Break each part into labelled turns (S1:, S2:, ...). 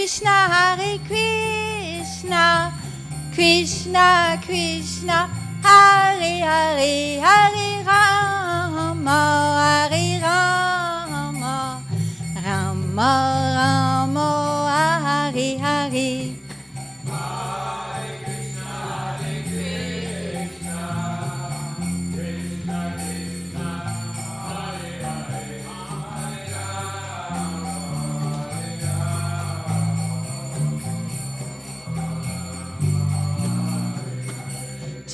S1: Hare Krishna, Krishna Krishna, Hare Hare, Hare Rama, Hare Rama, Rama Rama, Hare Hare.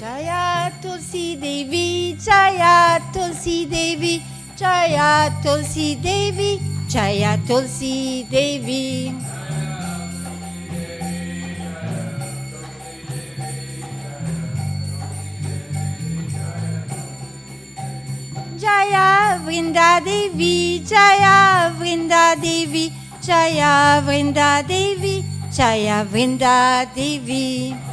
S1: Jaya Tulsi Devi, Jaya Tulsi Devi, Jaya Tulsi Devi, Jaya Tulsi Devi. Jaya Vrinda Devi, Jaya Vrinda Devi, Jaya Vrinda Devi, Jaya Vrinda Devi.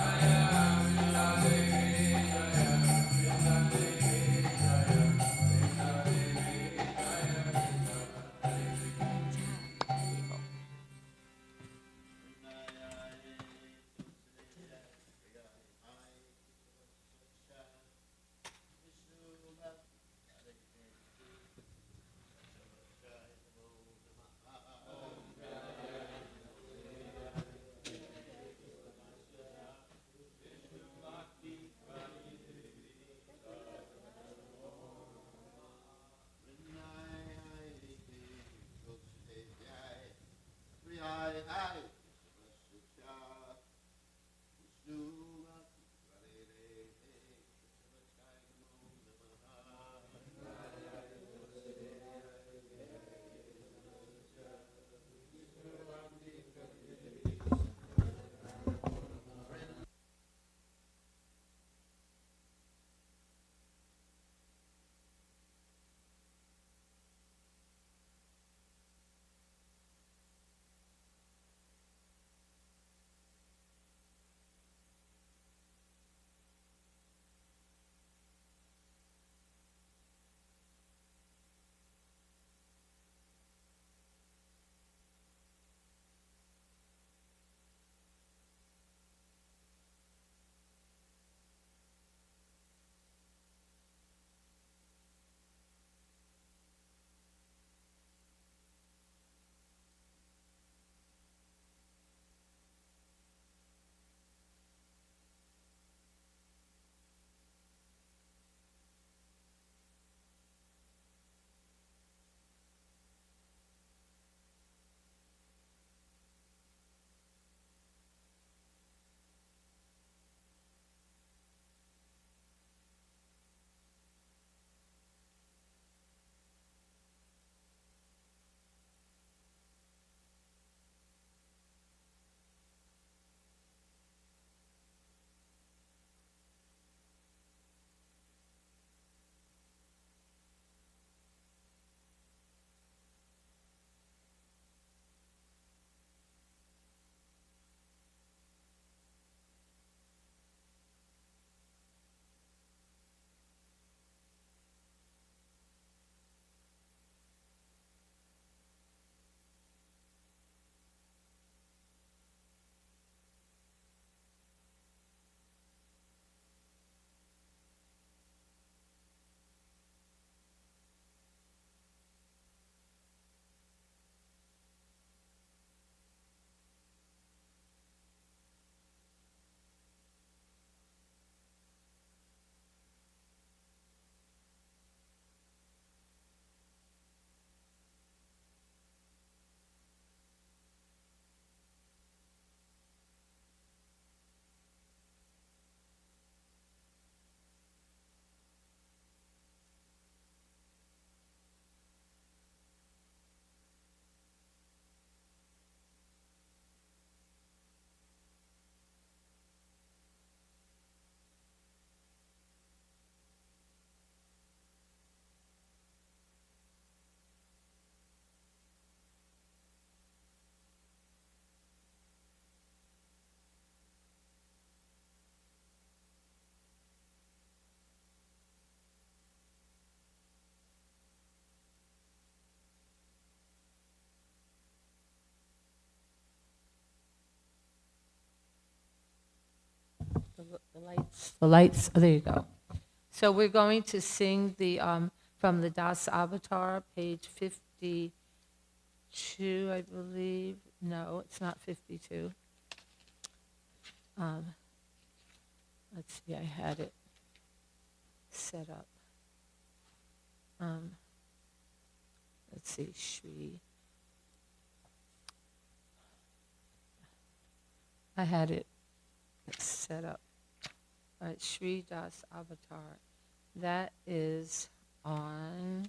S2: The lights. Oh, there you go. So we're going to sing the from the Das Avatar, page 52, I believe. No, it's not 52. Let's see, I had it set up. Let's see, Shri. I had it set up. All right, Shri Das Avatar. That is on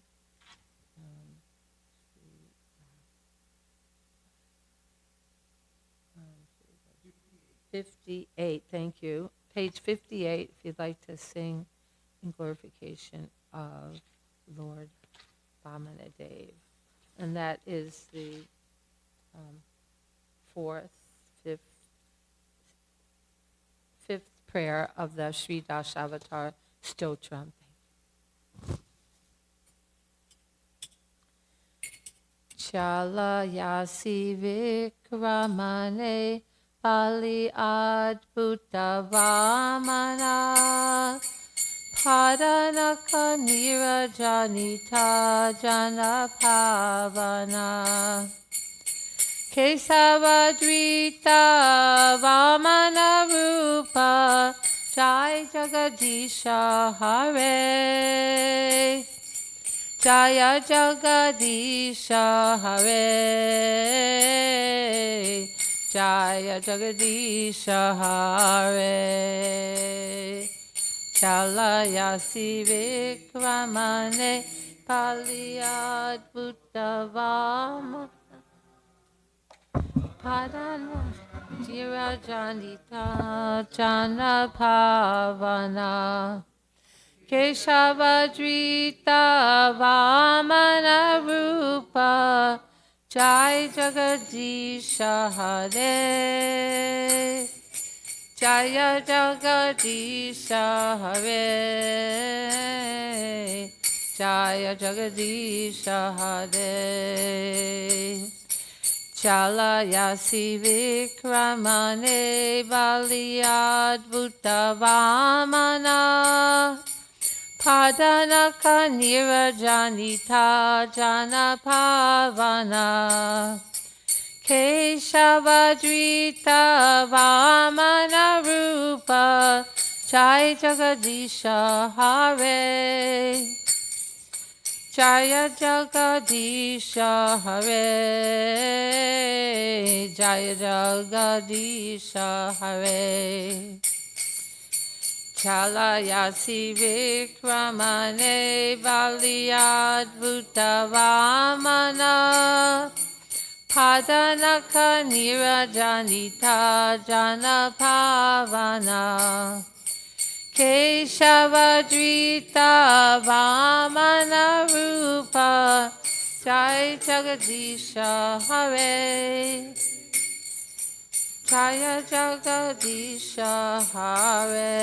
S2: 58, thank you. Page 58, if you'd like to sing in glorification of Lord Vamanadev. And that is the fifth prayer of the Sri Dasavatar Stotram. Chala yasi vikramane Bali adbhuta vamana Padanaka nirajanita jana pavana Kesavadrita vamana rupa Jai Jagadisha Hare Jaya Jagadisha Hare Jaya Jagadisha Hare Chalayasi Vikramane Paliyad Buddhavama Padana Jirajanita Jana Pavana Keshavadrita Vamana Rupa Jai Jagadisha Hare Jaya Jagadisha Hare Jaya Jagadisha Hare Chalayasi Vikramane Baliyad Vamana Padanaka nirajanita jana pavana Keshavadrita vamana rupa Jai Jagadisha Hare Jaya Jagadisha Hare Jaya Jagadisha Hare Chalayasi Vikramane Baliyad Vamana Padanaka nirajanita jana pavana Keshavadrita vamana rupa Jai Jagadisha Hare Jaya Jagadisha Hare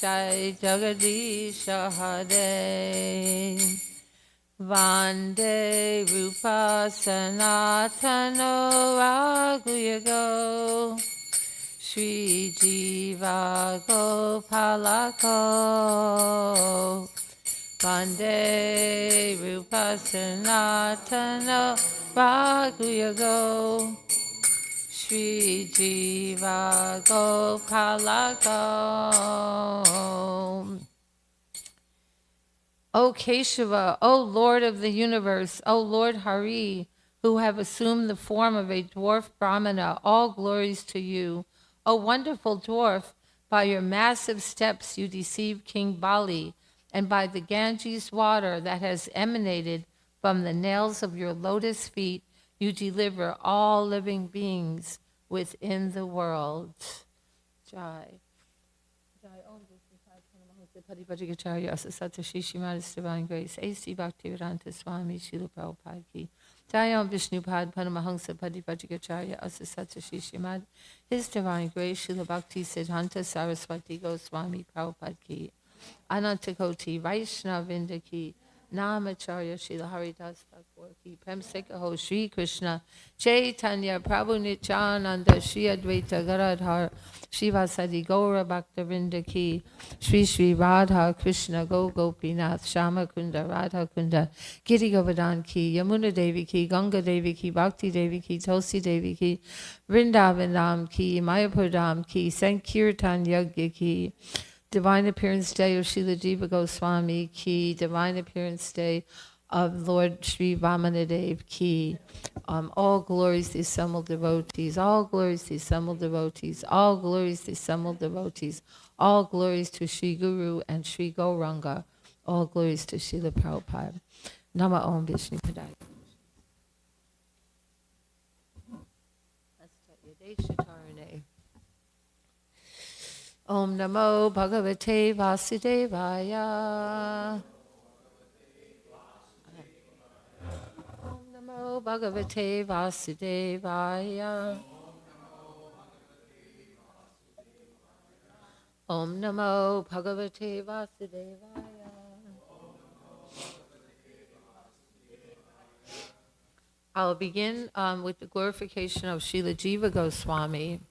S2: Jai Jagadisha Hare Vande Rupa Sanatano Raghuyego Sri Jiva Gopalako Vande Rupa Sanatano Raghuyego Sri Jiva Gopalako. O Keshava, O Lord of the universe, O Lord Hari, who have assumed the form of a dwarf Brahmana, all glories to you. O wonderful dwarf, by your massive steps you deceived King Bali, and by the Ganges water that has emanated from the nails of your lotus feet, you deliver all living beings within the world. Jai. Jai Om Paripajikacharya Asasata Shishimatis Divine Grace A.C. Bhaktivedanta Swami Srila Prabhupada Ki Jai Om Vishnupad Paramahamsa Paripajikacharya Asasata Shishimad His Divine Grace Srila Bhakti Siddhanta Saraswati Goswami Prabhupada Ki Anantakoti Vaishnavinda Ki Namacharya Srila Haridas Thakur ki Prem Se Kaho Shri Krishna Chaitanya Prabhu Nityananda Shri Advaita Garadhar Shivasadi Gaura Bhaktavinda ki Shri Shri Radha Krishna Go Gopinath Shama Kunda Radha Kunda Giri Govardhan ki Yamuna Devi ki Ganga Devi ki Bhakti Devi ki Tulsi Devi ki Vrindavanam ki Mayapur Dham ki Sankirtan Yagya ki Divine Appearance Day of Srila Jiva Goswami ki, Divine Appearance Day of Lord Sri Vamanadev ki, all glories to the assembled devotees, all glories to the assembled devotees, all glories to the assembled devotees, all glories to Sri Guru and Sri Gauranga, all glories to Srila Prabhupada. Nama Om Vishnu Padaya. Om Namo Bhagavate Vasudevaya. Om Namo Bhagavate Vasudevaya. Om Namo Bhagavate Vasudevaya. I'll begin with the glorification of Srila Jiva Goswami.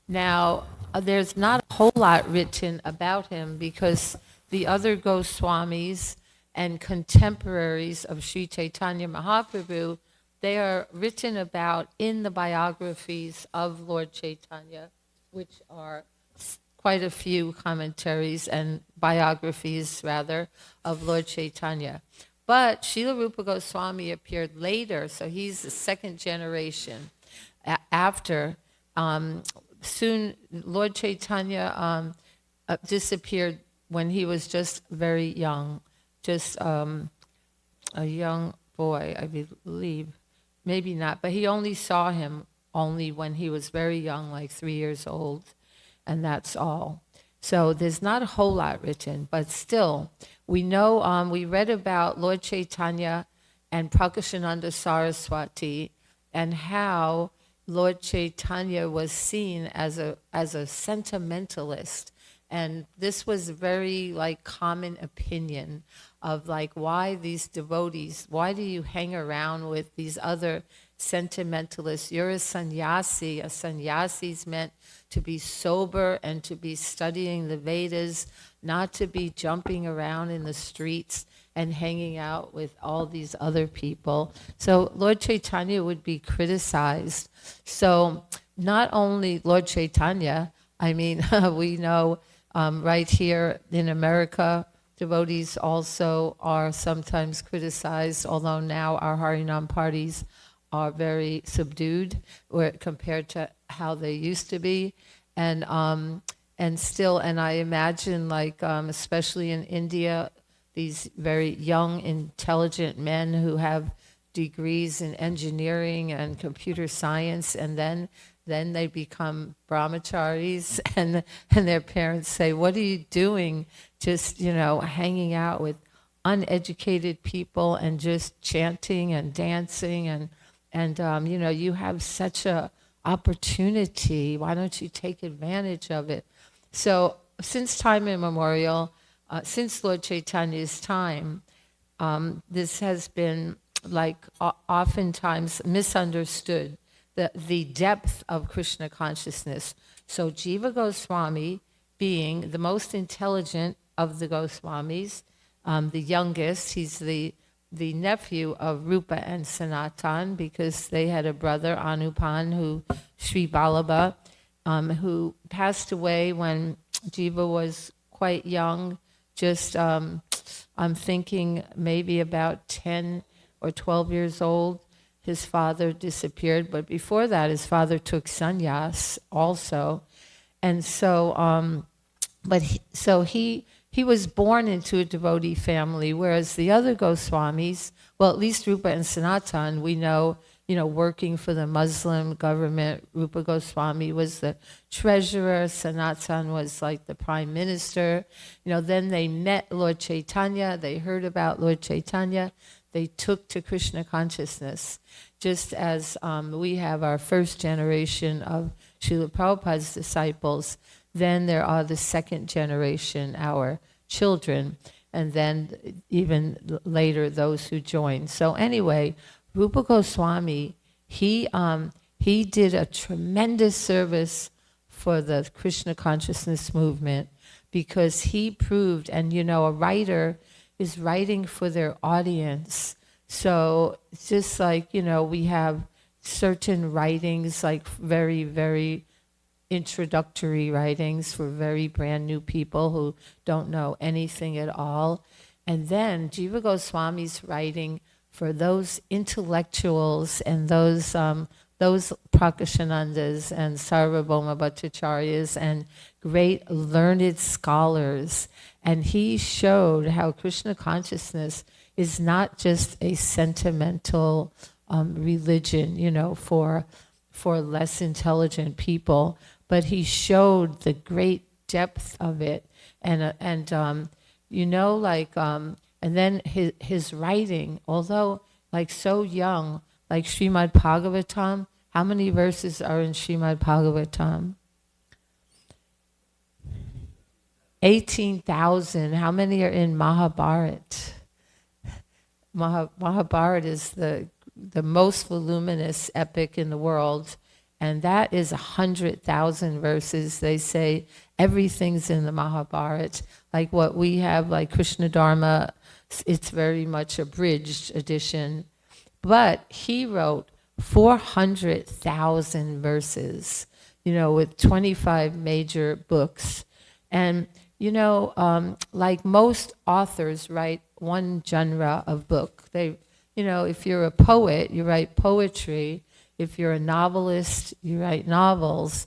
S2: Now, there's not a whole lot written about him because the other Goswamis and contemporaries of Sri Chaitanya Mahaprabhu, they are written about in the biographies of Lord Chaitanya, which are quite a few commentaries and biographies, rather, of Lord Chaitanya. But Srila Rupa Goswami appeared later, so he's the second generation after. Soon, Lord Chaitanya disappeared when he was just very young, just a young boy, I believe. Maybe not, but he only saw him only when he was very young, like 3 years old, and that's all. So there's not a whole lot written, but still, we know, we read about Lord Chaitanya and Prakashananda Saraswati and how Lord Chaitanya was seen as a sentimentalist, and this was very common opinion of why these devotees, why do you hang around with these other sentimentalists? You're a sannyasi. A sannyasi's meant to be sober and to be studying the Vedas, not to be jumping around in the streets and hanging out with all these other people. So Lord Chaitanya would be criticized. So not only Lord Chaitanya, I mean, we know right here in America, devotees also are sometimes criticized, although now our Harinam parties are very subdued compared to how they used to be. And still, and I imagine especially in India, these very young, intelligent men who have degrees in engineering and computer science, and then they become brahmacharis, and their parents say, "What are you doing? Just hanging out with uneducated people and just chanting and dancing and you have such a opportunity. Why don't you take advantage of it?" So since time immemorial, since Lord Chaitanya's time, this has been oftentimes misunderstood, the depth of Krishna consciousness. So Jiva Goswami, being the most intelligent of the Goswamis, the youngest, he's the nephew of Rupa and Sanatan, because they had a brother, Anupan, Sri Vallabha, who passed away when Jiva was quite young, just I'm thinking maybe about 10 or 12 years old. His father disappeared, but before that his father took sannyas also. And so he was born into a devotee family, whereas the other Goswamis, well, at least Rupa and Sanatan, we know, working for the Muslim government. Rupa Goswami was the treasurer, Sanatan was the prime minister. Then they met Lord Chaitanya, they heard about Lord Chaitanya, they took to Krishna consciousness. Just as we have our first generation of Srila Prabhupada's disciples, then there are the second generation, our children. and then even later those who joined. So anyway, Rupa Goswami, he did a tremendous service for the Krishna consciousness movement, because he proved, and a writer is writing for their audience. So it's just like, we have certain writings, like very, very introductory writings for very brand new people who don't know anything at all. And then Jiva Goswami's writing for those intellectuals and those Prakashanandas and Sarvabhauma Bhattacharyas and great learned scholars. And he showed how Krishna consciousness is not just a sentimental religion, for less intelligent people, but he showed the great depth of it, and then his writing, although like so young, like Srimad Bhagavatam. How many verses are in Srimad Bhagavatam? 18,000. How many are in Mahabharata? Mahabharata is the most voluminous epic in the world, and that is 100,000 verses. They say everything's in the Mahabharata. Like what we have, like Krishna Dharma, it's very much abridged edition. But he wrote 400,000 verses, with 25 major books. And, like most authors write one genre of book. They, if you're a poet, you write poetry. If you're a novelist, you write novels.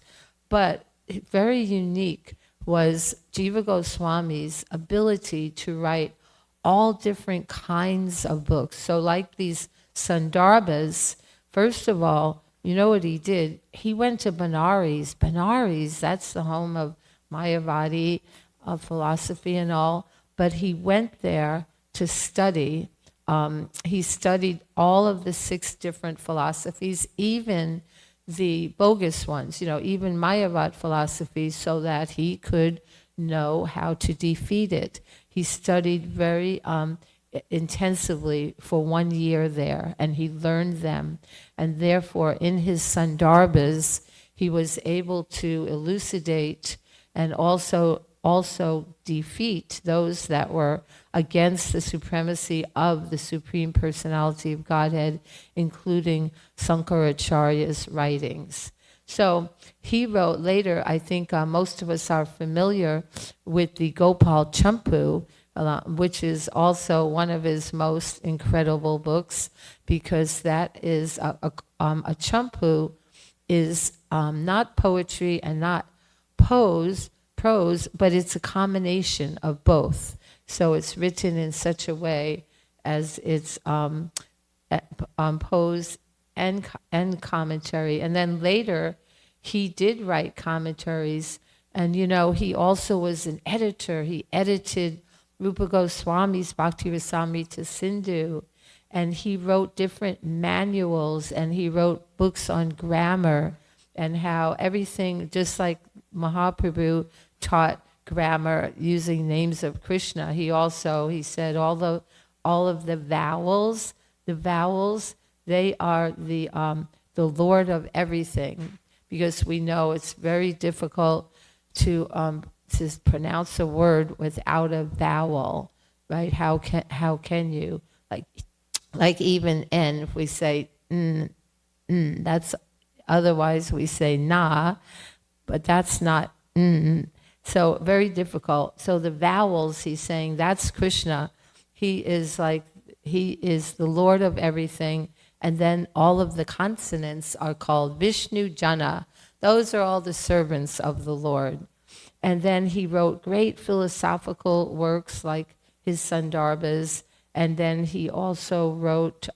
S2: But very unique was Jiva Goswami's ability to write all different kinds of books. So like these Sandarbhas, first of all, you know what he did? He went to Benares. Benares, that's the home of Mayavadi, of philosophy and all. But he went there to study. He studied all of the 6 different philosophies, even the bogus ones, even Mayavad philosophy, so that he could know how to defeat it. He studied very intensively for 1 year there, and he learned them. And therefore, in his Sandarbhas, he was able to elucidate and also defeat those that were against the supremacy of the Supreme Personality of Godhead, including Sankaracharya's writings. So he wrote later, I think most of us are familiar with the Gopal Champu, which is also one of his most incredible books, because that is a champu is not poetry and not prose, but it's a combination of both. So it's written in such a way as it's prose and commentary. And then later, he did write commentaries. And, he also was an editor. He edited Rupa Goswami's Bhakti Rasamrita Sindhu. And he wrote different manuals, and he wrote books on grammar and how everything, just like Mahaprabhu taught grammar using names of Krishna, he said all of the vowels, they are the Lord of everything, because we know it's very difficult to pronounce a word without a vowel, right? How can you, like even N, if we say that's, otherwise we say na, but that's not So very difficult. So the vowels, he's saying, that's Krishna. He is the Lord of everything. And then all of the consonants are called Vishnu Jana. Those are all the servants of the Lord. And then he wrote great philosophical works like his Sandarbhas. And then he also wrote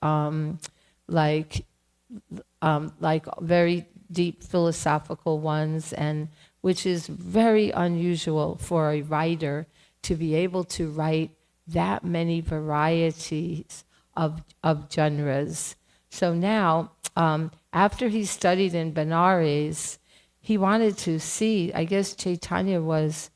S2: like very deep philosophical ones, and which is very unusual for a writer to be able to write that many varieties of genres. So now, after he studied in Benares, he wanted to see, I guess Chaitanya was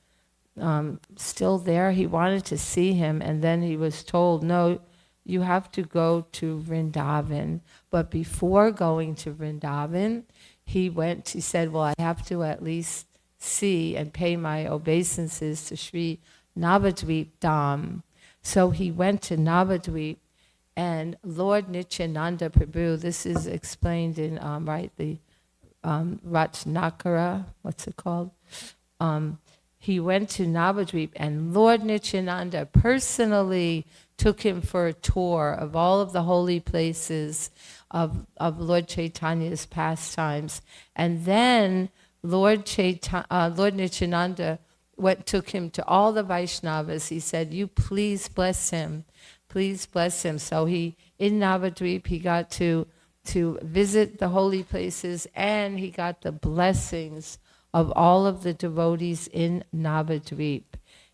S2: still there. He wanted to see him, and then he was told, no, you have to go to Vrindavan. But before going to Vrindavan, he said, well, I have to at least see and pay my obeisances to Sri Navadvip Dham. So he went to Navadvip, and Lord Nityananda Prabhu, this is explained in, the Ratnakara, what's it called? He went to Navadvip, and Lord Nityananda personally took him for a tour of all of the holy places of Lord Chaitanya's pastimes. And then Lord Nityananda took him to all the Vaishnavas. He said, you please bless him. Please bless him. So in Navadvip, he got to visit the holy places, and he got the blessings of all of the devotees in Navadvip.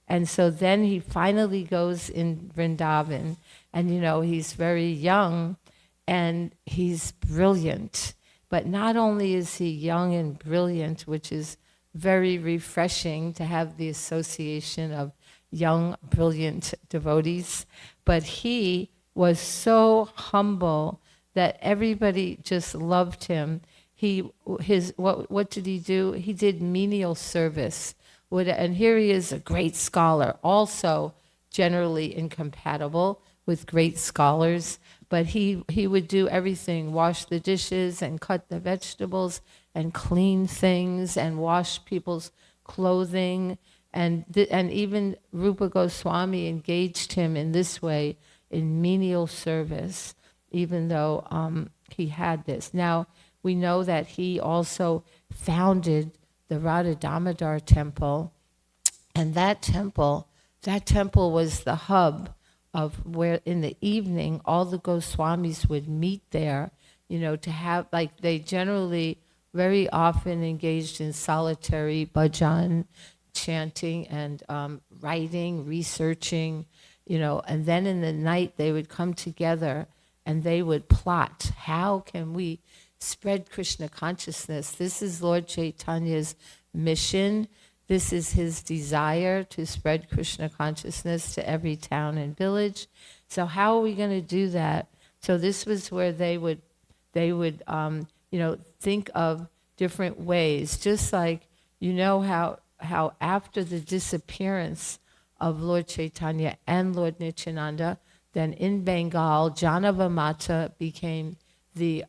S2: And so then he finally goes in Vrindavan, and he's very young and he's brilliant. But not only is he young and brilliant, which is very refreshing to have the association of young, brilliant devotees, but he was so humble that everybody just loved him. What did he do? He did menial service. And here he is, a great scholar, also generally incompatible with great scholars, but he would do everything, wash the dishes and cut the vegetables and clean things and wash people's clothing. And even Rupa Goswami engaged him in this way in menial service, even though he had this. Now, we know that he also founded the Radha Damodar temple, and that temple was the hub of where in the evening all the Goswamis would meet there, to have, they generally very often engaged in solitary bhajan, chanting and writing, researching, and then in the night they would come together and they would plot, how can we spread Krishna consciousness? This is Lord Chaitanya's mission. This is his desire to spread Krishna consciousness to every town and village. So how are we going to do that? So this was where they would think of different ways, just like how after the disappearance of Lord Chaitanya and Lord Nityananda, then in Bengal, Janavamata became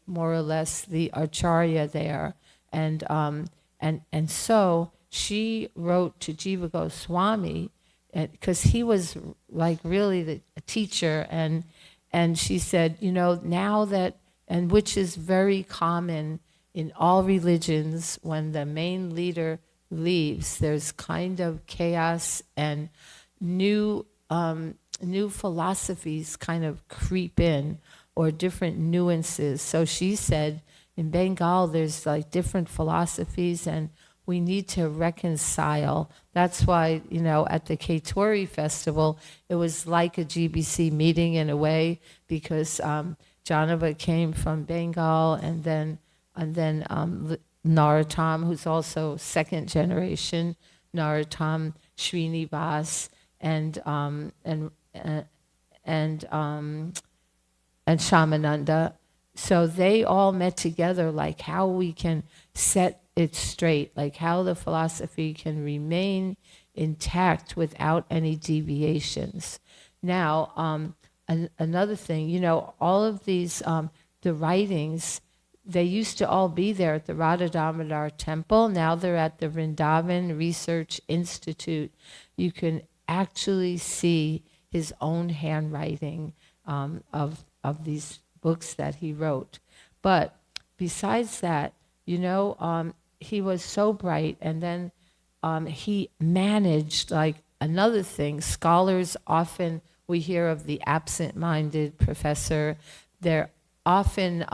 S2: more or less the acharya there, and so she wrote to Jiva Goswami, because he was really a teacher, and she said, now that, and which is very common in all religions, when the main leader leaves, there's kind of chaos and new philosophies kind of creep in, or different nuances. So she said, in Bengal, there's different philosophies, and we need to reconcile. That's why, at the Katori festival, it was like a GBC meeting in a way, because Janava came from Bengal, and then Narottam, who's also second generation, Narottam, Srinivas, and Shamananda. So they all met together, how we can set it straight, how the philosophy can remain intact without any deviations. Now, another thing, all of these, the writings, they used to all be there at the Radha Damodar temple. Now they're at the Vrindavan Research Institute. You can actually see his own handwriting of these books that he wrote. But besides that, he was so bright, and then he managed, another thing, scholars often, we hear of the absent-minded professor. They're often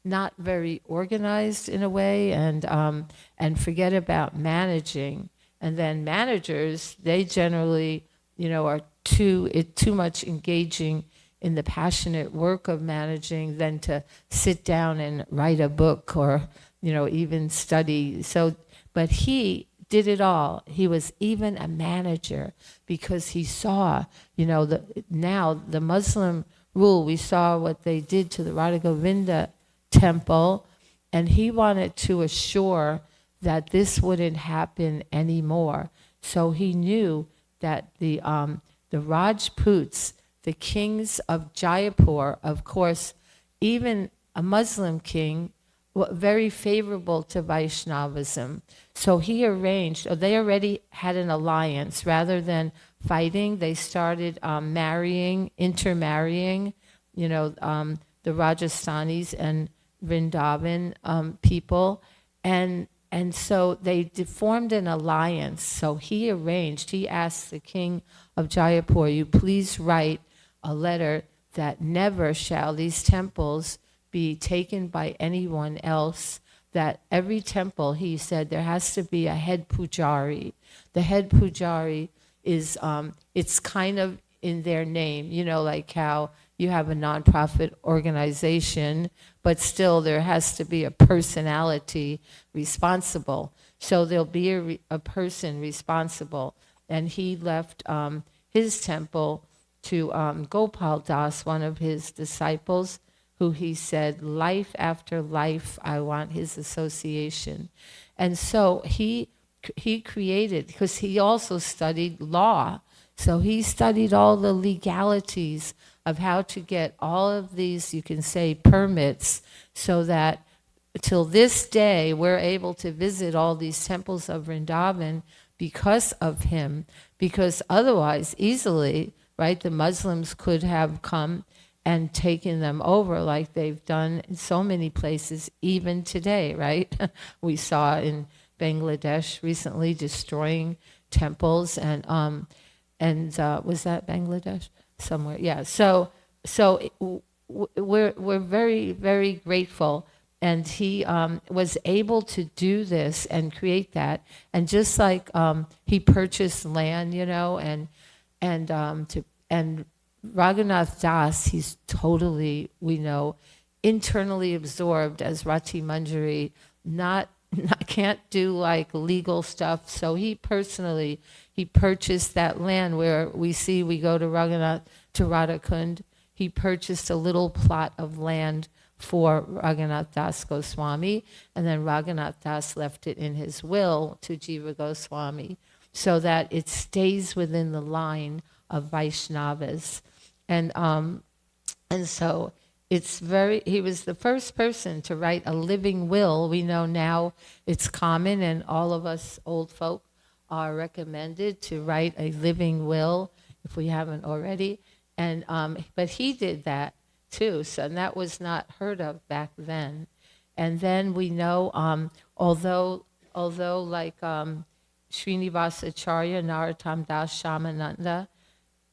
S2: not very organized in a way, and forget about managing. And then managers, they generally, are too much engaging in the passionate work of managing than to sit down and write a book or, even study. So, but he did it all. He was even a manager because he saw, now the Muslim rule, we saw what they did to the Radha Govinda temple, and he wanted to assure that this wouldn't happen anymore. So he knew that the Rajputs, the kings of Jaipur, of course, even a Muslim king, were very favorable to Vaishnavism. So he arranged, they already had an alliance. Rather than fighting, they started intermarrying, the Rajasthanis and Vrindavan people. And so they formed an alliance. So he asked the king of Jaipur, you please write a letter that never shall these temples be taken by anyone else, that every temple, he said, there has to be a head pujari. The head pujari is, it's kind of in their name, like how you have a nonprofit organization, but still there has to be a personality responsible. So there'll be a person responsible. And he left his temple to Gopal Das, one of his disciples, who he said, life after life, I want his association. And so he created, because he also studied law, so he studied all the legalities of how to get all of these, you can say, permits, so that till this day, we're able to visit all these temples of Vrindavan because of him, because otherwise, easily, right, the Muslims could have come and taken them over like they've done in so many places, even today, right? We saw in Bangladesh recently destroying temples, and was that Bangladesh? Somewhere, yeah. So we're very, very grateful, and he was able to do this and create that, and just like he purchased land, and Raghunath Das, he's totally, we know, internally absorbed as Rati Manjari, can't do like legal stuff. So he purchased that land where we go to Raghunath, to Radhakund. He purchased a little plot of land for Raghunath Das Goswami, and then Raghunath Das left it in his will to Jiva Goswami, so that it stays within the line of Vaishnavas. And so he was the first person to write a living will. We know now it's common, and all of us old folk are recommended to write a living will if we haven't already. And but he did that too, so that was not heard of back then. And then we know, although like Srinivasa Acharya, Narottam Das, Shamananda,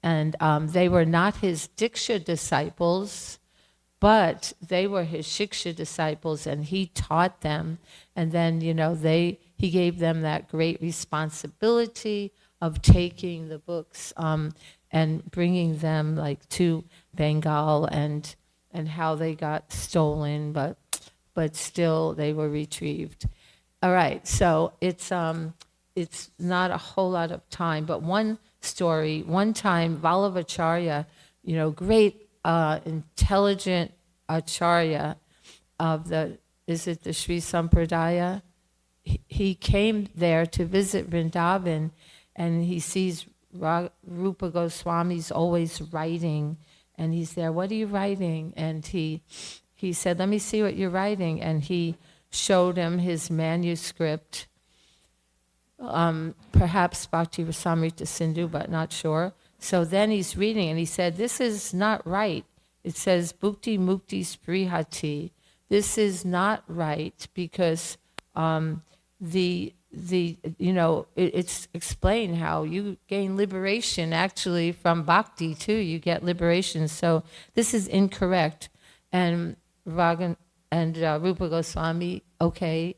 S2: and they were not his Diksha disciples, but they were his Shiksha disciples, and he taught them. And then, he gave them that great responsibility of taking the books and bringing them like to Bengal, and how they got stolen, but still they were retrieved. All right, so it's not a whole lot of time, but one story. One time, Vallavacharya, great, intelligent acharya of the Sri Sampradaya, he came there to visit Vrindavan, and he sees Rupa Goswami's always writing, and he's there, what are you writing? And he said, let me see what you're writing. And he showed him his manuscript, perhaps Bhakti Rasamrita Sindhu, but not sure. So then he's reading, and he said, this is not right. It says, Bhukti Mukti Sprihati. This is not right, because it's explained how you gain liberation actually from bhakti too. You get liberation. So this is incorrect. And Rupa Goswami, okay,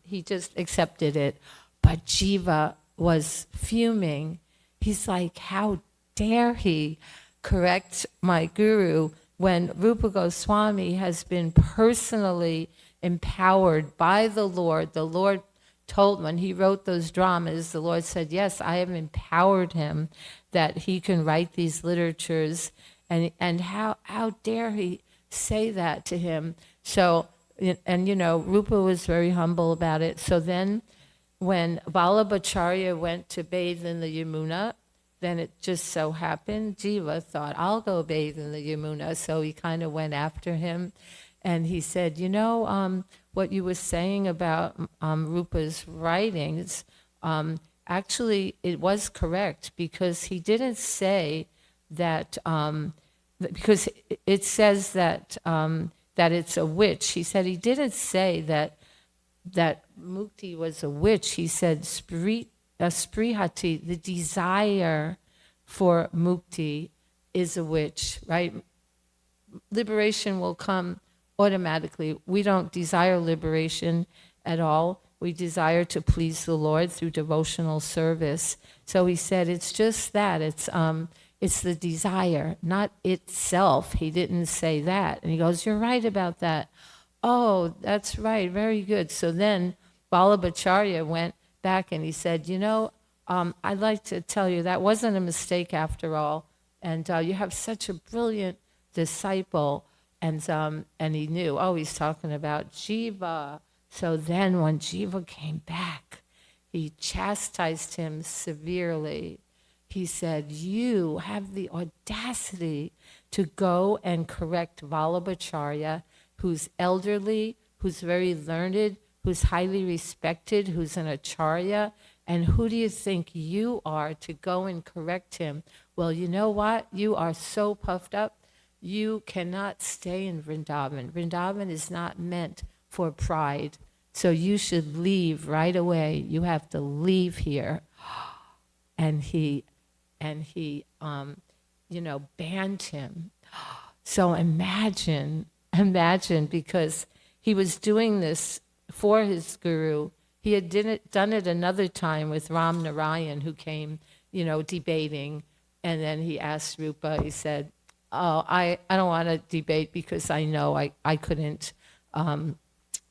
S2: he just accepted it. But Jiva was fuming. He's like, how dare he correct my guru when Rupa Goswami has been personally empowered by the Lord told, when he wrote those dramas, the Lord said, yes, I have empowered him that he can write these literatures. And how dare he say that to him? So, and Rupa was very humble about it. So then when Vallabhacharya went to bathe in the Yamuna, then it just so happened, Jiva thought, I'll go bathe in the Yamuna. So he kind of went after him. And he said, what you were saying about Rupa's writings, actually it was correct, because he didn't say that, because it says that it's a witch. He said he didn't say that mukti was a witch. He said sprihati, the desire for mukti, is a witch, right? Liberation will come automatically. We don't desire liberation at all. We desire to please the Lord through devotional service. So he said it's just that. It's the desire, not itself. He didn't say that. And he goes, you're right about that. Oh, that's right. Very good. So then Vallabhacharya went back and he said, I'd like to tell you that wasn't a mistake after all. And you have such a brilliant disciple. And he knew, he's talking about Jiva. So then when Jiva came back, he chastised him severely. He said, you have the audacity to go and correct Vallabhacharya, who's elderly, who's very learned, who's highly respected, who's an acharya, and who do you think you are to go and correct him? Well, you know what? You are so puffed up, you cannot stay in Vrindavan. Vrindavan is not meant for pride, so you should leave right away. You have to leave here. And he banned him. So imagine, because he was doing this for his guru. He had done it another time with Ram Narayan, who came, debating. And then he asked Rupa, he said, I don't want to debate because I know I couldn't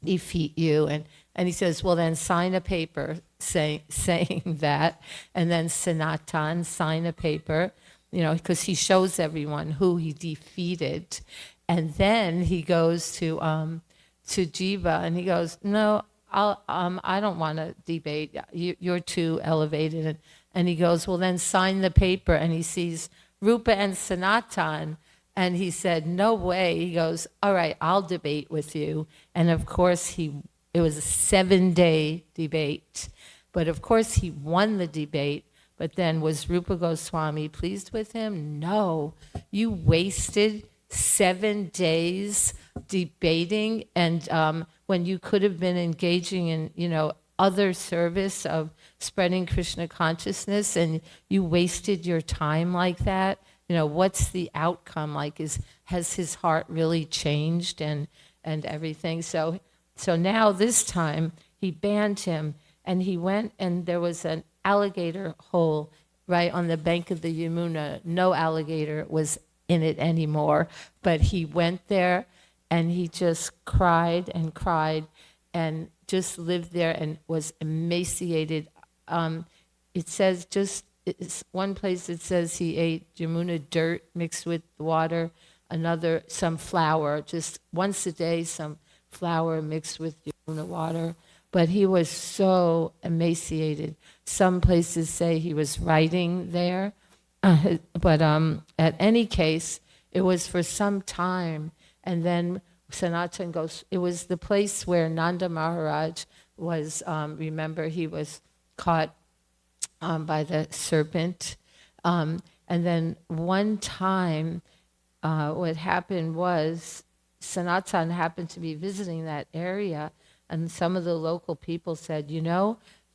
S2: defeat you. And he says, well, then sign a paper saying that. And then Sanatan, sign a paper, because he shows everyone who he defeated. And then he goes to Jiva and he goes, no, I don't want to debate. You're too elevated. And he goes, well, then sign the paper. And he sees Rupa and Sanatan. And he said, no way. He goes, all right, I'll debate with you. And of course, it was a 7-day debate. But of course, he won the debate. But then was Rupa Goswami pleased with him? No. You wasted 7 days debating, and when you could have been engaging in, other service of spreading Krishna consciousness, and you wasted your time like that. What's the outcome like? Has his heart really changed and everything? So now this time he banned him, and he went, and there was an alligator hole right on the bank of the Yamuna. No alligator was in it anymore, but he went there and he just cried and just lived there and was emaciated. It says it's one place it says he ate Yamuna dirt mixed with water, another some flour, just once a day some flour mixed with Yamuna water. But he was so emaciated. Some places say he was writing there. But at any case, it was for some time. And then Sanatan goes, it was the place where Nanda Maharaj was, remember, he was caught by the serpent. And then one time, what happened was Sanatan happened to be visiting that area, and some of the local people said,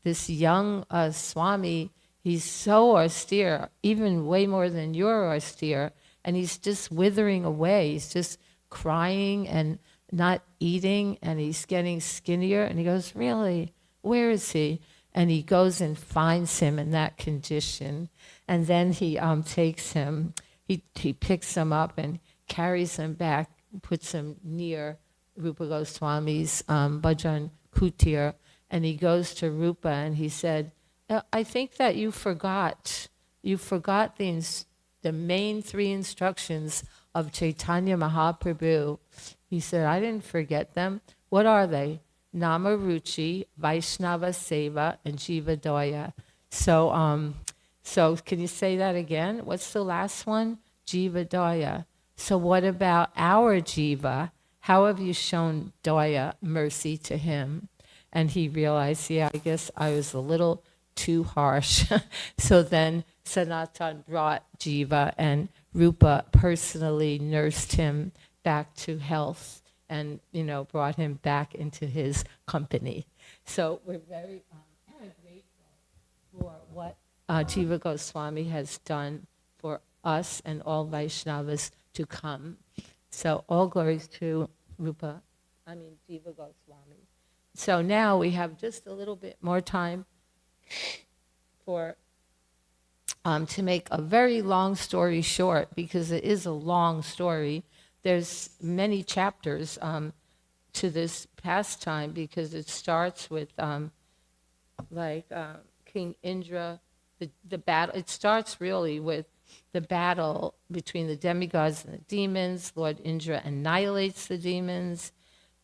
S2: this young Swami, he's so austere, even way more than you're austere, and he's just withering away. He's just crying and not eating, and he's getting skinnier. And he goes, really? Where is he? And he goes and finds him in that condition. And then he takes him, he picks him up and carries him back, puts him near Rupa Goswami's bhajan kutir, and he goes to Rupa and he said, I think that you forgot the main three instructions of Chaitanya Mahaprabhu. He said, I didn't forget them. What are they? Nama Ruchi, Vaishnava Seva, and Jiva Daya. So can you say that again? What's the last one? Jiva Daya. So what about our Jiva? How have you shown Daya, mercy to him? And he realized, yeah, I guess I was a little too harsh. So then Sanatan brought Jiva, and Rupa personally nursed him back to health and, brought him back into his company. So we're very grateful for what Jiva Goswami has done for us and all Vaishnavas to come. So all glories to Jiva Goswami. So now we have just a little bit more time for to make a very long story short, because it is a long story. There's many chapters to this pastime, because it starts with King Indra, the battle. It starts really with the battle between the demigods and the demons. Lord Indra annihilates the demons.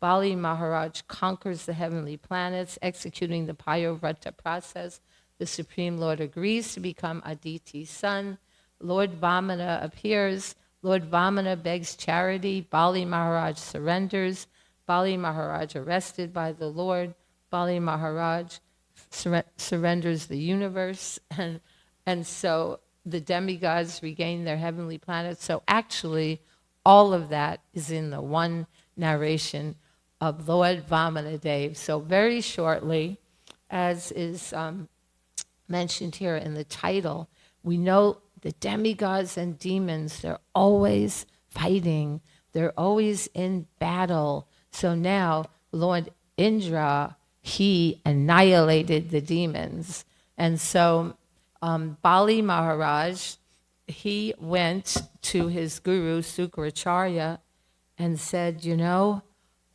S2: Bali Maharaj conquers the heavenly planets, executing the Payovrata process. The Supreme Lord agrees to become Aditi's son. Lord Vamana appears. Lord Vamana begs charity. Bali Maharaj surrenders. Bali Maharaj arrested by the Lord. Bali Maharaj surrenders the universe. And so the demigods regain their heavenly planets. So actually, all of that is in the one narration of Lord Vamana Dev. So very shortly, as is mentioned here in the title, we know the demigods and demons, they're always fighting. They're always in battle. So now, Lord Indra, he annihilated the demons. And so Bali Maharaj, he went to his guru, Sukracharya, and said,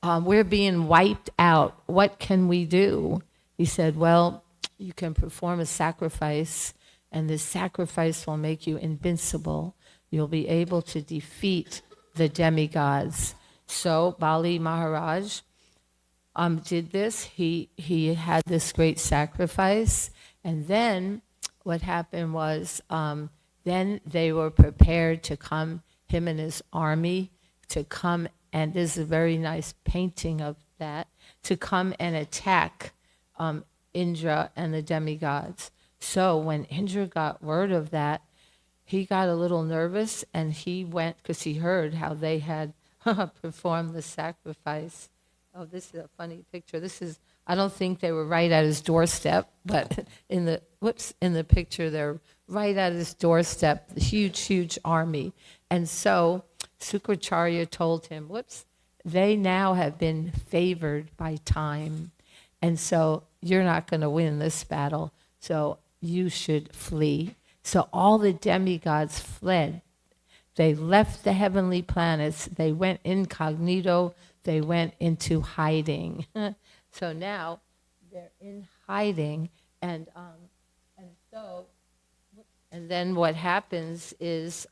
S2: we're being wiped out. What can we do? He said, well, you can perform a sacrifice, and this sacrifice will make you invincible. You'll be able to defeat the demigods. So Bali Maharaj did this. He had this great sacrifice, and then what happened was then they were prepared to come, him and his army, to come, and there's a very nice painting of that, to come and attack Indra and the demigods. So when Indra got word of that, he got a little nervous, and he went, because he heard how they had performed the sacrifice. Oh, this is a funny picture. I don't think they were right at his doorstep, but in the picture, they're right at his doorstep, the huge, huge army. And so Sukracharya told him, they now have been favored by time. And so you're not going to win this battle, so you should flee. So all the demigods fled. They left the heavenly planets. They went incognito. They went into hiding. So now they're in hiding, and then what happens is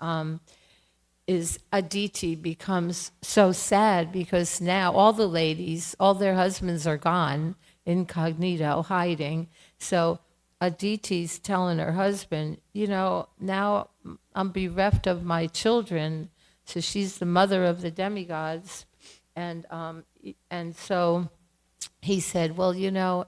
S2: Aditi becomes so sad, because now all the ladies, all their husbands are gone, incognito, hiding. So Aditi's telling her husband, now I'm bereft of my children. So she's the mother of the demigods. And so he said, well,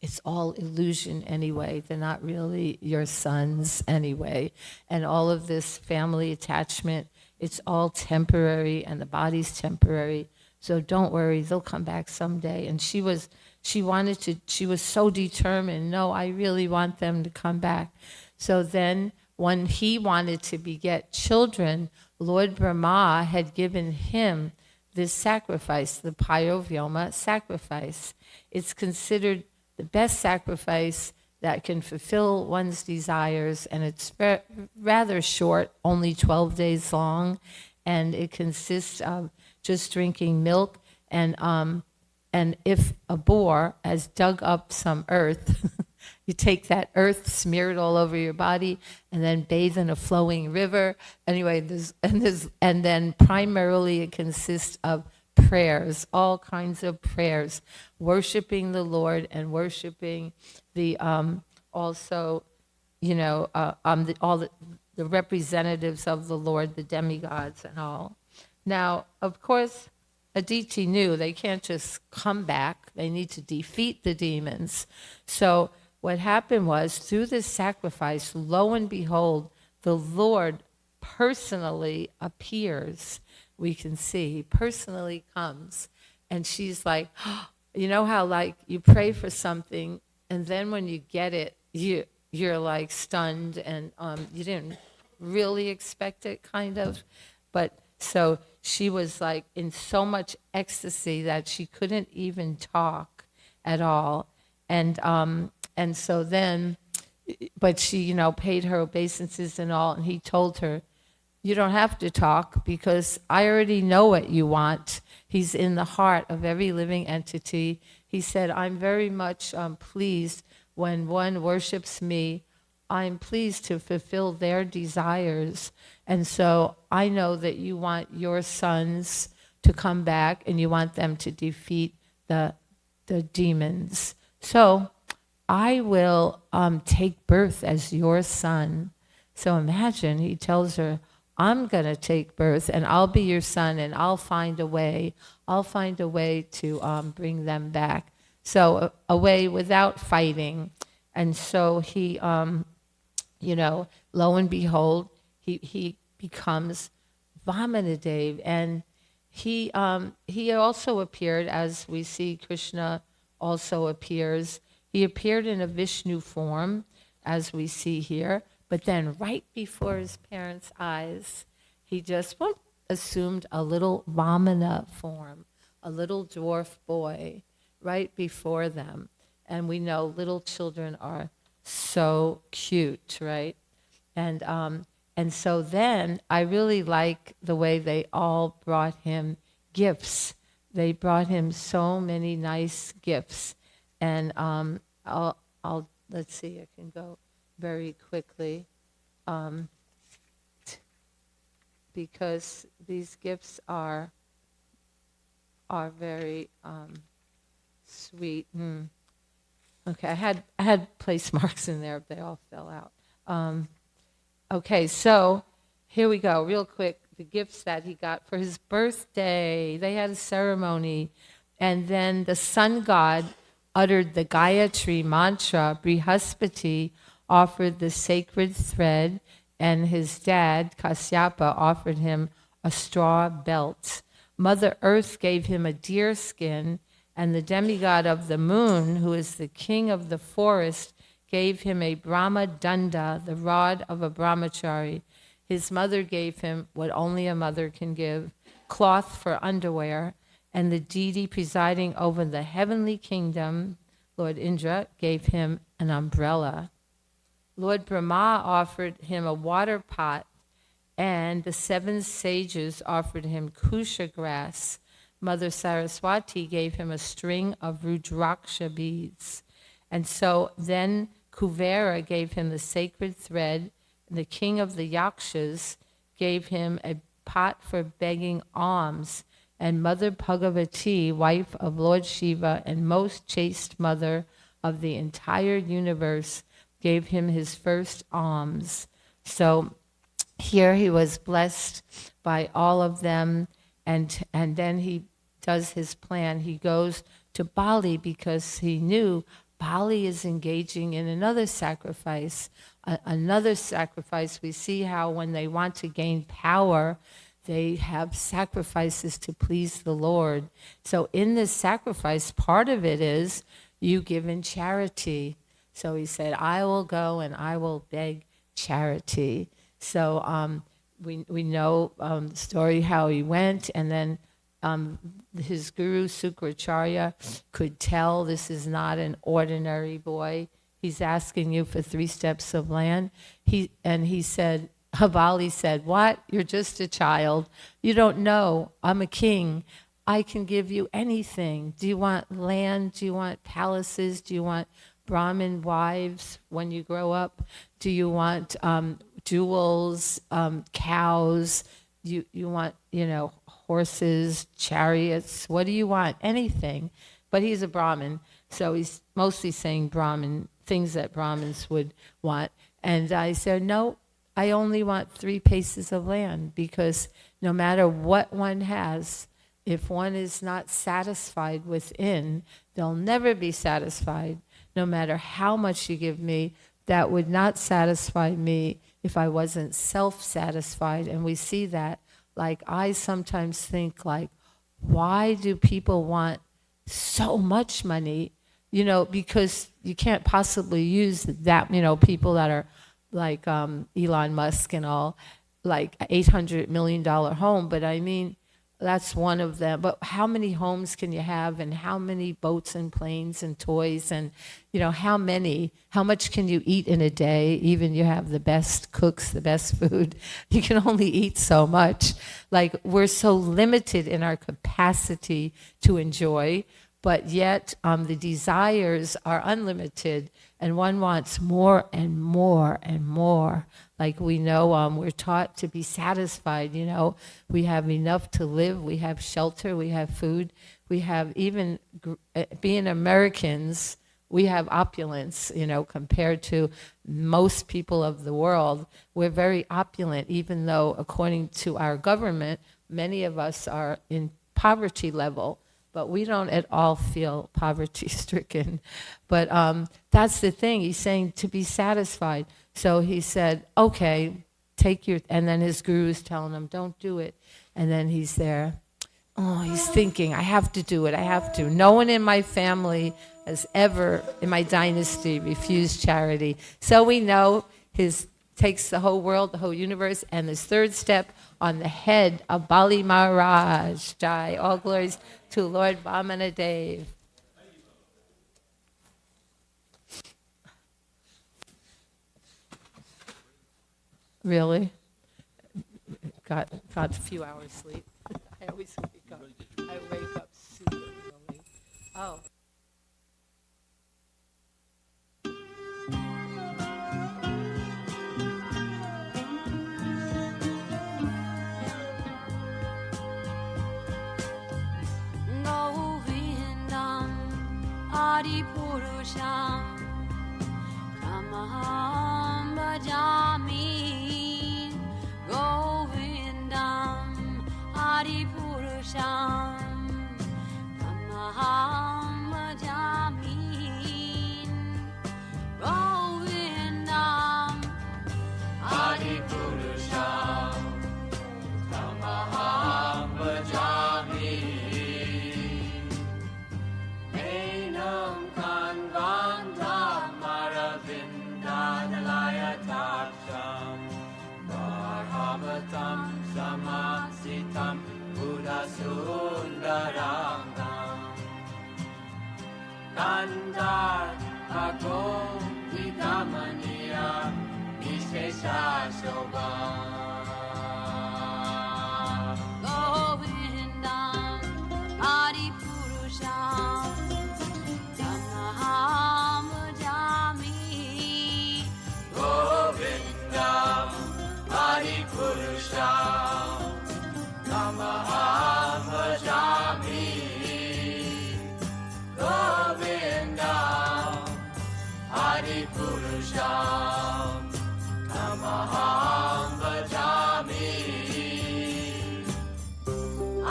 S2: it's all illusion anyway. They're not really your sons anyway. And all of this family attachment, it's all temporary, and the body's temporary. So don't worry, they'll come back someday. And she was so determined, no, I really want them to come back. So then when he wanted to beget children, Lord Brahma had given him this sacrifice, the Payovyoma sacrifice. It's considered the best sacrifice that can fulfill one's desires, and it's rather short, only 12 days long, and it consists of just drinking milk and And if a boar has dug up some earth, you take that earth, smear it all over your body, and then bathe in a flowing river. Anyway, and then primarily it consists of prayers, all kinds of prayers, worshiping the Lord and worshiping the also, all the representatives of the Lord, the demigods and all. Now, of course, Aditi knew they can't just come back. They need to defeat the demons. So what happened was, through this sacrifice, lo and behold, the Lord personally appears. We can see he personally comes. And she's like, you know how like you pray for something, and then when you get it, you're like stunned, and you didn't really expect it, kind of. But so she was like in so much ecstasy that she couldn't even talk at all. And so then, but she, paid her obeisances and all, and he told her, you don't have to talk because I already know what you want. He's in the heart of every living entity. He said, I'm very much pleased when one worships me. I'm pleased to fulfill their desires. And so I know that you want your sons to come back and you want them to defeat the demons. So I will take birth as your son. So imagine, he tells her, I'm going to take birth and I'll be your son and I'll find a way. I'll find a way to bring them back. So a way without fighting. And so he, lo and behold, he becomes Vamanadev. And he also appeared, as we see Krishna also appears. He appeared in a Vishnu form, as we see here. But then right before his parents' eyes, he just assumed a little Vamana form, a little dwarf boy right before them. And we know little children are so cute, right? And so then I really like the way they all brought him gifts. They brought him so many nice gifts. And I'll let's see, I can go very quickly, because these gifts are very sweet. Okay, I had place marks in there, but they all fell out. Okay, so here we go, real quick. The gifts that he got for his birthday. They had a ceremony, and then the sun god uttered the Gayatri mantra. Brihaspati offered the sacred thread, and his dad, Kasyapa, offered him a straw belt. Mother Earth gave him a deer skin, and the demigod of the moon, who is the king of the forest, gave him a Brahma Danda, the rod of a brahmachari. His mother gave him what only a mother can give, cloth for underwear, and the deity presiding over the heavenly kingdom, Lord Indra, gave him an umbrella. Lord Brahma offered him a water pot, and the 7 sages offered him kusha grass. Mother Saraswati gave him a string of rudraksha beads. And so then Kuvera gave him the sacred thread, and the king of the Yakshas gave him a pot for begging alms. And Mother Bhagavati, wife of Lord Shiva and most chaste mother of the entire universe, gave him his first alms. So here he was blessed by all of them, and then he does his plan. He goes to Bali because he knew Bali is engaging in another sacrifice. Another sacrifice. We see how when they want to gain power, they have sacrifices to please the Lord. So in this sacrifice, part of it is you give in charity. So he said, I will go and I will beg charity. So we know the story how he went, and then his guru Sukracharya could tell this is not an ordinary boy. He's asking you for 3 steps of land. He said, Bali said, what? You're just a child. You don't know. I'm a king. I can give you anything. Do you want land? Do you want palaces? Do you want Brahmin wives when you grow up? Do you want jewels, cows? You want, horses, chariots? What do you want? Anything. But he's a Brahmin, so he's mostly saying Brahmin, things that Brahmins would want. And I said, no, I only want 3 paces of land, because no matter what one has, if one is not satisfied within, they'll never be satisfied. No matter how much you give me, that would not satisfy me if I wasn't self-satisfied. And we see that. Like, I sometimes think, like, why do people want so much money? Because you can't possibly use that, people that are like Elon Musk and all, like $800 million home. But I mean, that's one of them. But how many homes can you have, and how many boats and planes and toys, and how much can you eat in a day? Even you have the best cooks, the best food, you can only eat so much. Like, we're so limited in our capacity to enjoy, but yet the desires are unlimited, and one wants more and more and more. Like, we know we're taught to be satisfied, We have enough to live, we have shelter, we have food, we have even, being Americans, we have opulence, compared to most people of the world. We're very opulent, even though, according to our government, many of us are in poverty level. But we don't at all feel poverty-stricken. But that's the thing. He's saying to be satisfied. So he said, okay, and then his guru is telling him, don't do it. And then he's there. Oh, he's thinking, I have to do it, I have to. No one in my family has ever, in my dynasty, refused charity. So we know takes the whole world, the whole universe, and this 3rd step on the head of Bali Maharaj. Jai, all glories to Lord Vamana Dev. Really? Got a few hours sleep. I always wake up. I wake up super early. Oh.
S3: Adipurusham Tamaham Bhajami Govindam Adipurusham Tamaham Bhajami Govindam Adipurusham Tamaham Bhajami Samasitam Buddha Sundarangam Kandar Agom Vikamaniya Vishesha Shobha Govindam Adipurusham Tamaham Bhajami Govindam Adipurusham Tamaham Bhajami Govindam Adipurusham Tamaham Bhajami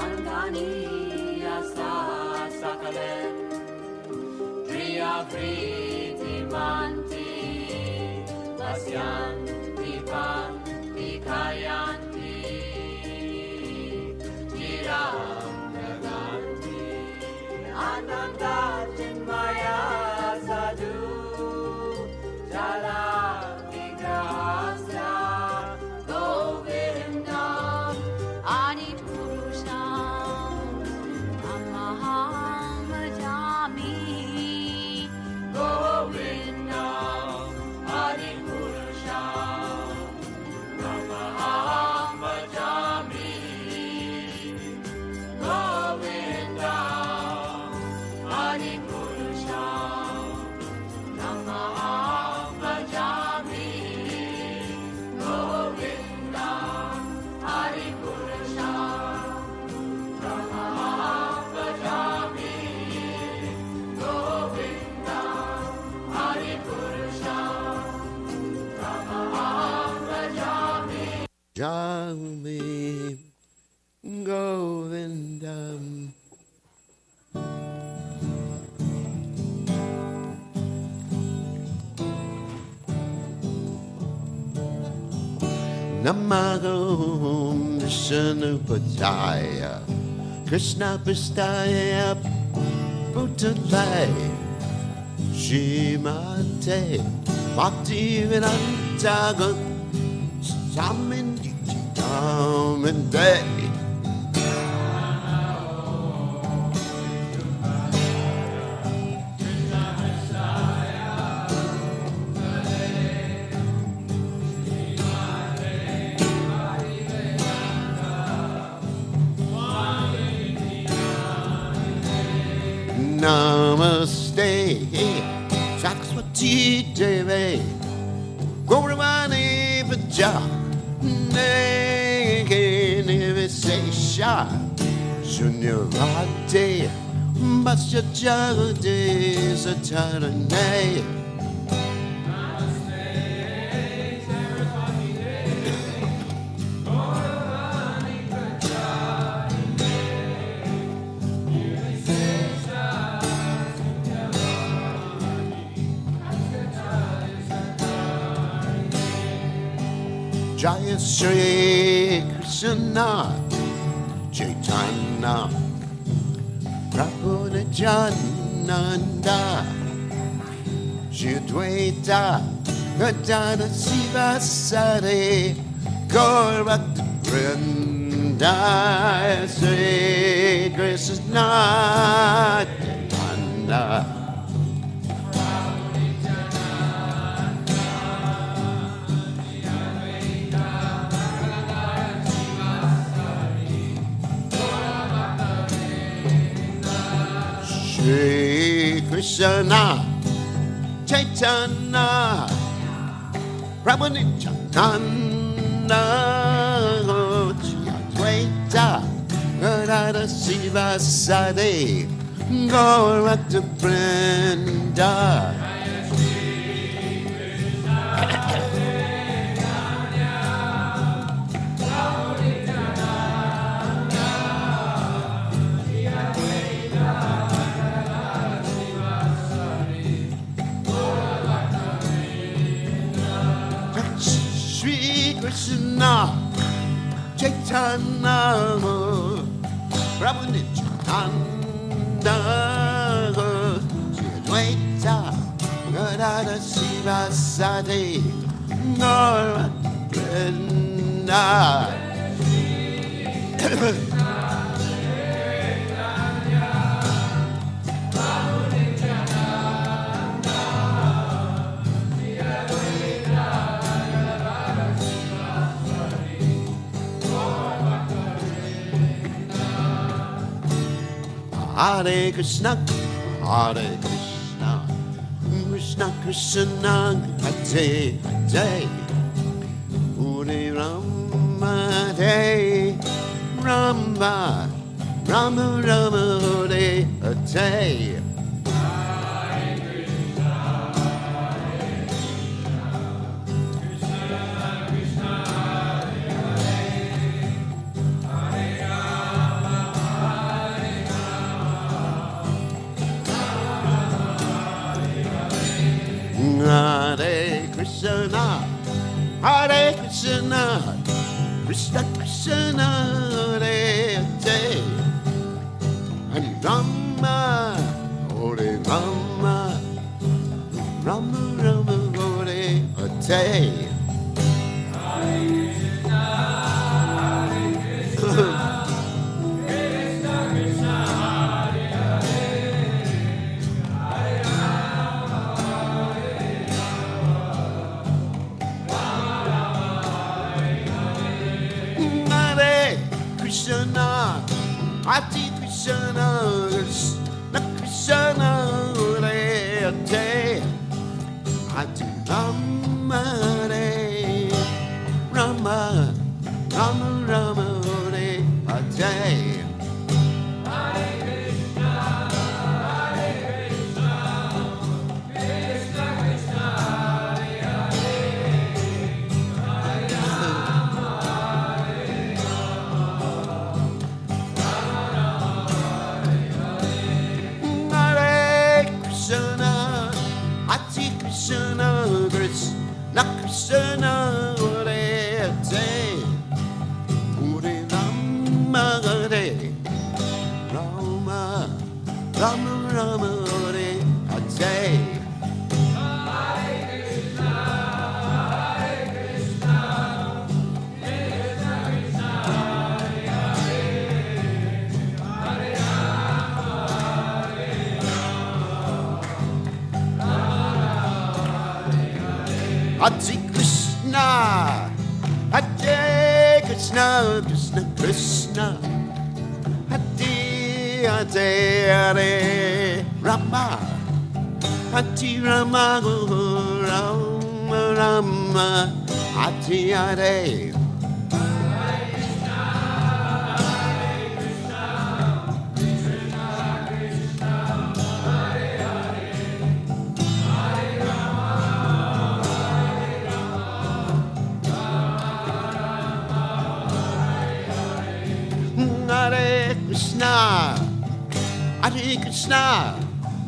S3: Angani Yasa Sakalen Priya Priti Manti Vasyan Dipan Dikayanti Jiram Naganti Ananda Chinmaya Sadhu Jala Vigrahasya Govindam Adipurusham Tamaham Bhajami Govindam Adipurusham
S4: Govindam. Namago Vishnu Pajaya Krishna Pistaya Bhutale Shimate Bhakti Vedanta Samin Amende Namaste, Saraswati Devi, Gauravani Vaja, Nivesesha, Shunyavati, Basya Jagadi Satarane. Jaya Sri Krishna Chaitanya Prabhu Nityananda Shri Advaita Gadana Siva Sari Gaurabhakta Vrinda Sri Krishna Chaitanya Shri Krishna Chaitanya Prabhu Nityananda Shri Advaita Gadada Siva Sadi Gaurabhakta Vrinda Krishna Chaitanya Prabhu Nityananda Shri Advaita Gadada Siva Sadi Gaurabhakta Hare Krishna, Hare Krishna, Krishna Krishna, Hare Hare, Hare Rama, Hare Rama, Rama Rama, Hare Hare. Hare Krishna, Hare Krishna, Krishna Krishna, Hare Hare, Hare Rama, Hare Rama, Rama Rama, Hare Hare. Krishna, Ati Krishna, Krishna Krishna, Hare Hare, Ati Rama, Hare Rama, Rama Rama, Hare Hare. Hare Krishna, Hare Krishna, Krishna Krishna, Hare Hare Rama, Hare Rama, Rama Rama, Hare Hare. Hare Krishna, Hare Krishna,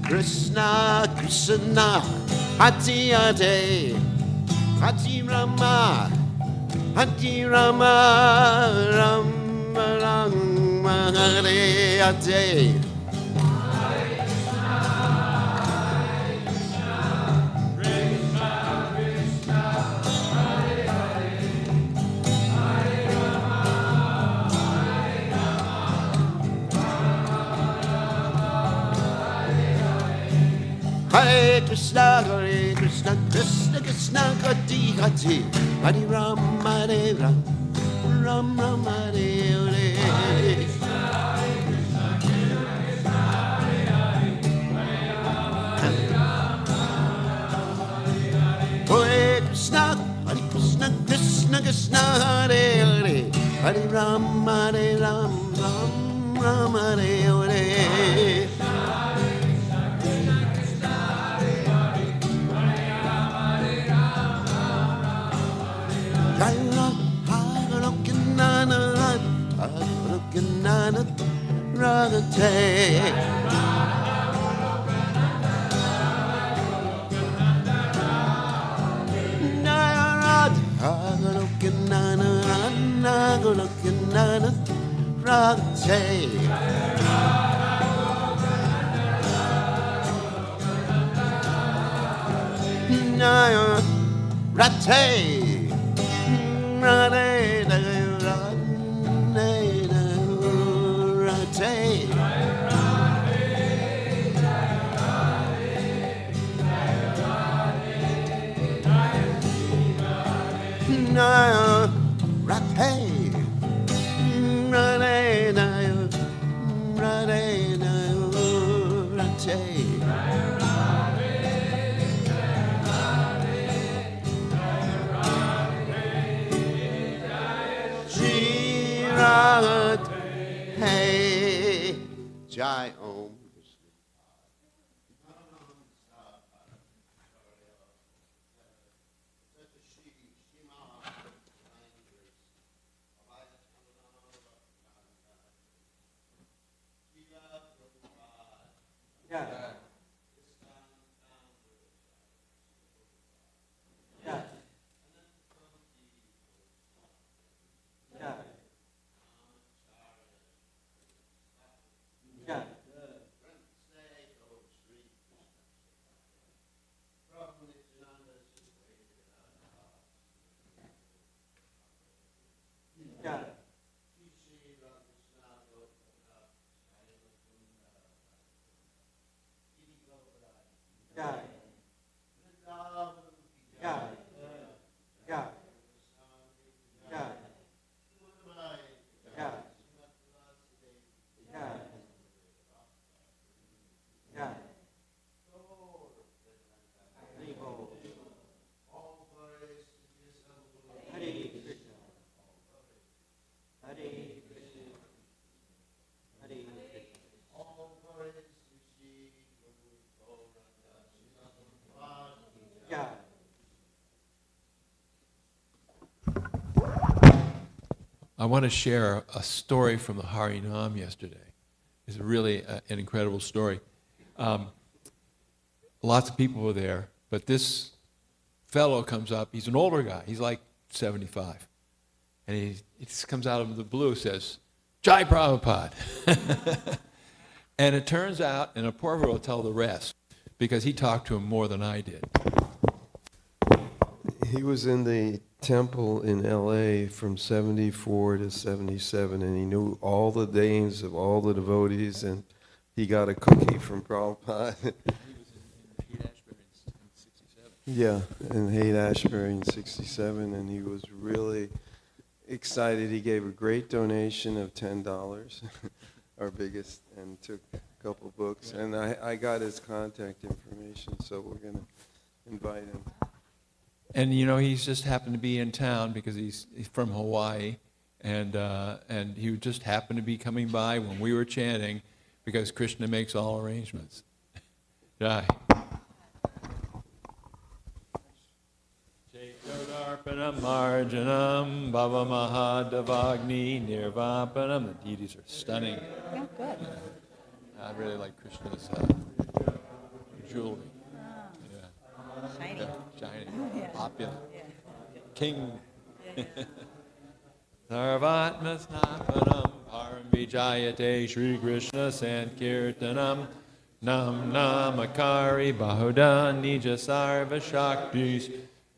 S4: Krishna Krishna, Hare Hare, Hare Rama, Hare Rama, Rama Rama, Hare Hare. Hare Krishna, Krishna Krishna, Hare Hare, Hare Rama, Hare Rama, Rama Hare Hare. Hare Krishna, Krishna Krishna, Hare Hare, Hare Rama, Hare Rama, Rama Hare Hare. Jai Om.
S5: I want to share a story from the Harinam yesterday. It's really an incredible story. Lots of people were there, but this fellow comes up. He's an older guy. He's like 75. And he just comes out of the blue, says, Jai Prabhupada. And it turns out, and Apurva will tell the rest, because he talked to him more than I did.
S6: He was in the temple in L.A. from 74 to 77, and he knew all the names of all the devotees, and he got a cookie from Prabhupada. Yeah, in Haight-Ashbury in '67, and he was really excited. He gave a great donation of $10, our biggest, and took a couple books. And I got his contact information, so we're going to invite him.
S5: And he's just happened to be in town because he's from Hawaii, and he just happened to be coming by when we were chanting, because Krishna makes all arrangements. Jai. Chekodarpanam marjanam bhava mahadavagni nirvapanam. The deities are stunning.
S1: Yeah, good.
S5: I really like Krishna's jewelry.
S1: Shiny.
S5: Shiny,
S1: Yeah.
S5: opulent,
S1: Yeah.
S5: king.
S1: Yeah.
S5: Sarvatmasnapanam param vijayate Shri Krishna Sankirtanam nam namakari bahuda nija sarva shaktis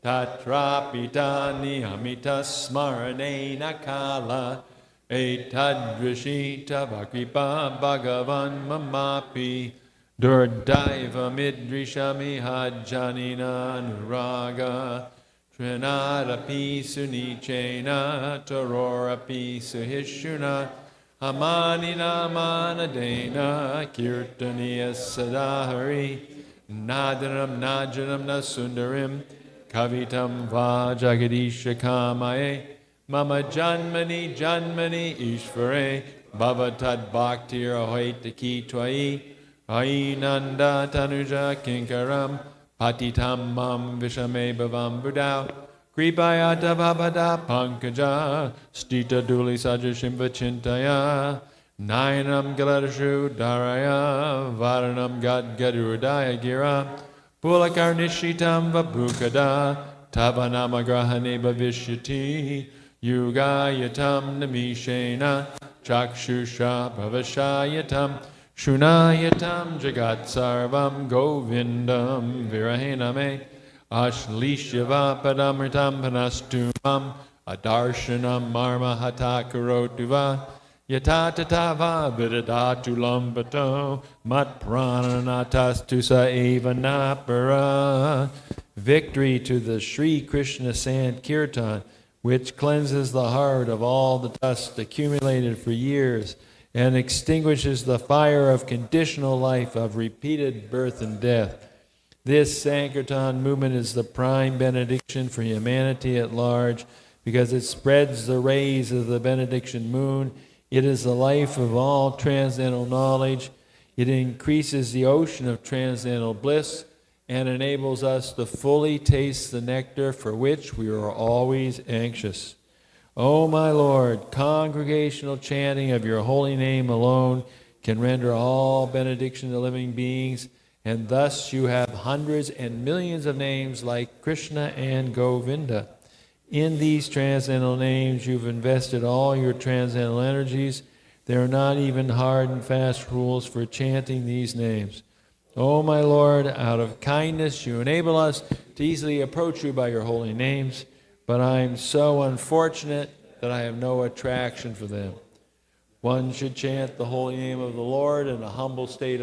S5: tatrapitani amita smarane nakala etadrishita vakripa bhagavan mamapi Durdaiva midrishami hajjanina nuraga Trinadapi sunichena tarorapi suhishuna Hamanina manadena kirtaniya sadahari Nadanam najanam nasundarim Kavitam vajagadisha kamaye Mama janmani janmani ishvare Bhavatad bhaktir ahoitaki twai Ainanda tanuja kinkaram patitam mam vishame bhavam budau kripayata bhavada pankaja stita duli sajashim vachintaya nainam galadashu daraya varanam gadgadurudaya gira pulakarnishitam vabhukada tavanamagrahane bhavishyati yugayatam namishena chakshusha bhavashayatam Shunayatam jagat sarvam govindam virahename ashlishyava padamritam panastumam adarshanam marma hatakarotuva yatatatava vidadatu lambato mat prananatastusa eva napara. Victory to the Sri Krishna Sankirtan, which cleanses the heart of all the dust accumulated for years and extinguishes the fire of conditional life, of repeated birth and death. This Sankirtan movement is the prime benediction for humanity at large because it spreads the rays of the benediction moon. It is the life of all transcendental knowledge. It increases the ocean of transcendental bliss and enables us to fully taste the nectar for which we are always anxious. O my Lord, congregational chanting of your holy name alone can render all benediction to living beings, and thus you have hundreds and millions of names like Krishna and Govinda. In these transcendental names you've invested all your transcendental energies. There are not even hard and fast rules for chanting these names. O my Lord, out of kindness you enable us to easily approach you by your holy names, but I am so unfortunate that I have no attraction for them. One should chant the holy name of the Lord in a humble state